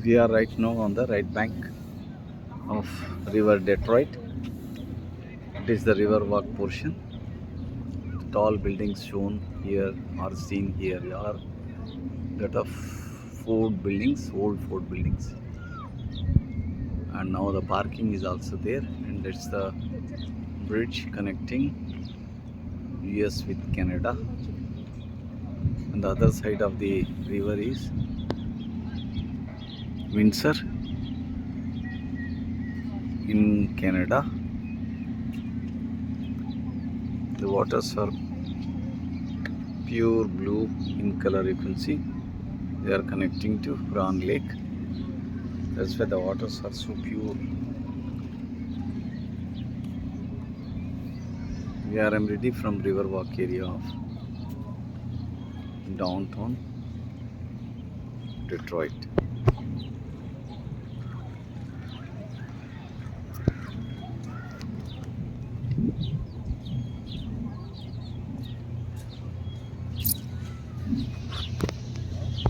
We are right now on the right bank of River Detroit. It is the river walk portion. The tall buildings shown here or seen here are that of Ford buildings, old Ford buildings. And now the parking is also there, and it's the bridge connecting US with Canada. And the other side of the river is Windsor in Canada. The waters are pure blue in color, you can see. They are connecting to Huron Lake. That's why the waters are so pure. We are ready from Riverwalk area of downtown Detroit.